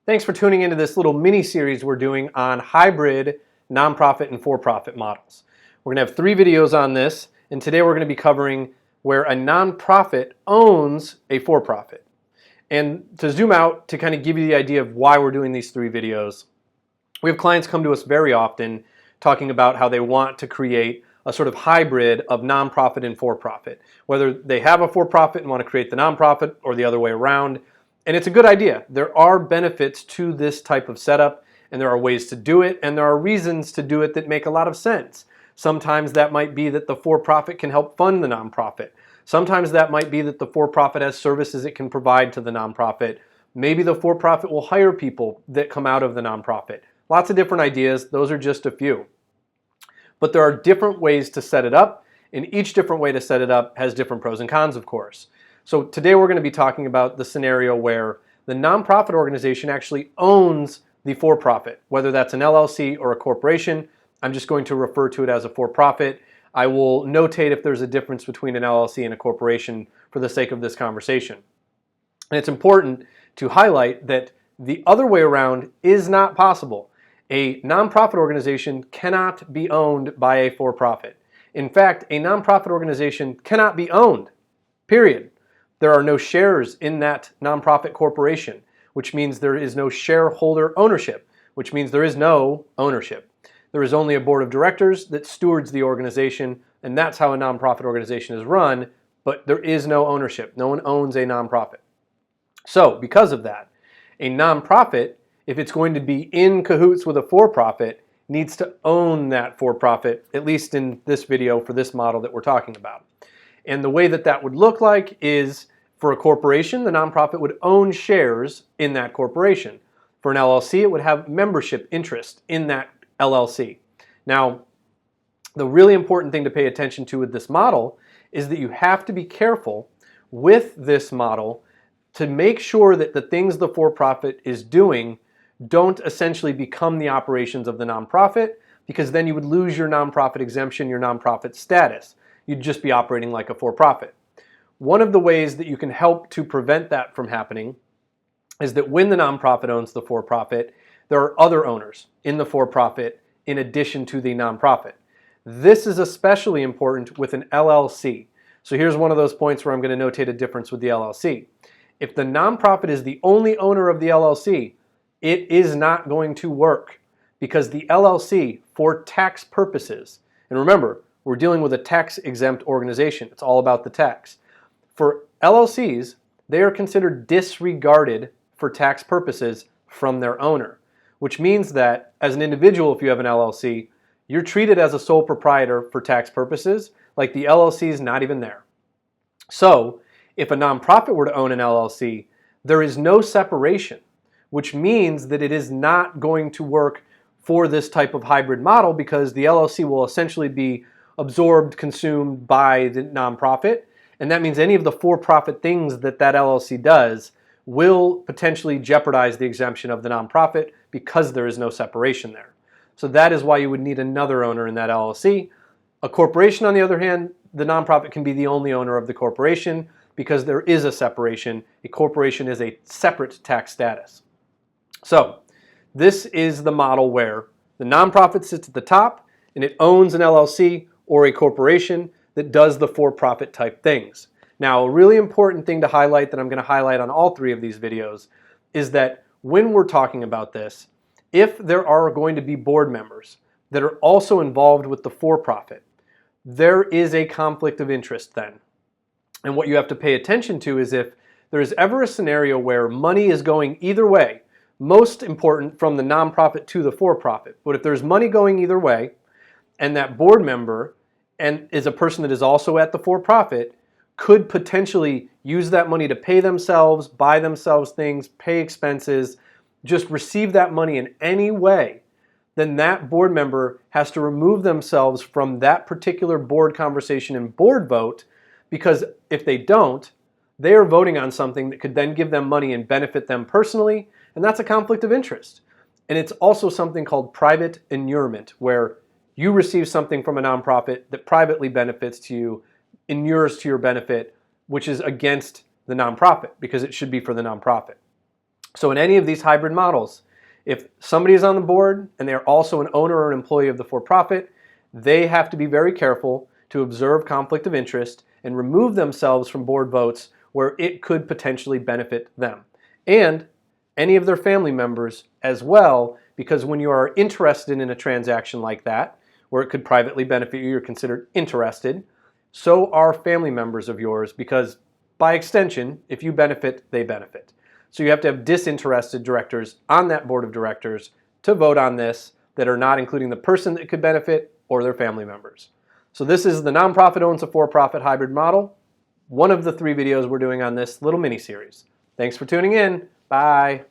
Thanks for tuning into this little mini-series we're doing on hybrid nonprofit and for-profit models. We're going to have 3 videos on this, and today we're going to be covering where a nonprofit owns a for-profit. And to zoom out to kind of give you the idea of why we're doing these 3 videos, we have clients come to us very often talking about how they want to create a sort of hybrid of nonprofit and for-profit, whether they have a for-profit and want to create the nonprofit or the other way around. And it's a good idea. There are benefits to this type of setup, and there are ways to do it, and there are reasons to do it that make a lot of sense. Sometimes that might be that the for-profit can help fund the nonprofit. Sometimes that might be that the for-profit has services it can provide to the nonprofit. Maybe the for-profit will hire people that come out of the nonprofit. Lots of different ideas. Those are just a few. But there are different ways to set it up, and each different way to set it up has different pros and cons, of course. So today we're going to be talking about the scenario where the nonprofit organization actually owns the for-profit, whether that's an LLC or a corporation. I'm just going to refer to it as a for-profit. I will notate if there's a difference between an LLC and a corporation for the sake of this conversation. And it's important to highlight that the other way around is not possible. A nonprofit organization cannot be owned by a for-profit. In fact, a nonprofit organization cannot be owned, period. There are no shares in that nonprofit corporation, which means there is no shareholder ownership, which means there is no ownership. There is only a board of directors that stewards the organization, and that's how a nonprofit organization is run, but there is no ownership. No one owns a nonprofit. So, because of that, a nonprofit, if it's going to be in cahoots with a for-profit, needs to own that for-profit, at least in this video for this model that we're talking about. And the way that that would look like is, for a corporation, the nonprofit would own shares in that corporation. For an LLC, it would have membership interest in that LLC. Now, the really important thing to pay attention to with this model is that you have to be careful with this model to make sure that the things the for-profit is doing don't essentially become the operations of the nonprofit, because then you would lose your nonprofit exemption, your nonprofit status. You'd just be operating like a for-profit. One of the ways that you can help to prevent that from happening is that when the nonprofit owns the for-profit, there are other owners in the for-profit in addition to the nonprofit. This is especially important with an LLC. So here's one of those points where I'm going to notate a difference with the LLC. If the nonprofit is the only owner of the LLC, it is not going to work, because the LLC, for tax purposes, and remember, we're dealing with a tax-exempt organization. It's all about the tax. For LLCs, they are considered disregarded for tax purposes from their owner, which means that as an individual, if you have an LLC, you're treated as a sole proprietor for tax purposes, like the LLC is not even there. So if a nonprofit were to own an LLC, there is no separation, which means that it is not going to work for this type of hybrid model, because the LLC will essentially be absorbed, consumed by the nonprofit, and that means any of the for-profit things that that LLC does will potentially jeopardize the exemption of the nonprofit because there is no separation there. So that is why you would need another owner in that LLC. A corporation, on the other hand, the nonprofit can be the only owner of the corporation because there is a separation. A corporation is a separate tax status. So this is the model where the nonprofit sits at the top and it owns an LLC or a corporation that does the for-profit type things. Now, a really important thing to highlight that I'm going to highlight on all 3 of these videos is that when we're talking about this, if there are going to be board members that are also involved with the for-profit, there is a conflict of interest then. And what you have to pay attention to is if there is ever a scenario where money is going either way, most important from the nonprofit to the for-profit, but if there's money going either way, and that board member and is a person that is also at the for-profit, could potentially use that money to pay themselves, buy themselves things, pay expenses, just receive that money in any way, then that board member has to remove themselves from that particular board conversation and board vote, because if they don't, they are voting on something that could then give them money and benefit them personally, and that's a conflict of interest. And it's also something called private inurement, where you receive something from a nonprofit that privately benefits to you, inures to your benefit, which is against the nonprofit because it should be for the nonprofit. So in any of these hybrid models, if somebody is on the board and they're also an owner or an employee of the for-profit, they have to be very careful to observe conflict of interest and remove themselves from board votes where it could potentially benefit them. And any of their family members as well, because when you are interested in a transaction like that, where it could privately benefit you, you're considered interested, so are family members of yours, because by extension, if you benefit, they benefit. So you have to have disinterested directors on that board of directors to vote on this that are not including the person that could benefit or their family members. So this is the nonprofit owns a for-profit hybrid model, one of the 3 videos we're doing on this little mini series. Thanks for tuning in. Bye.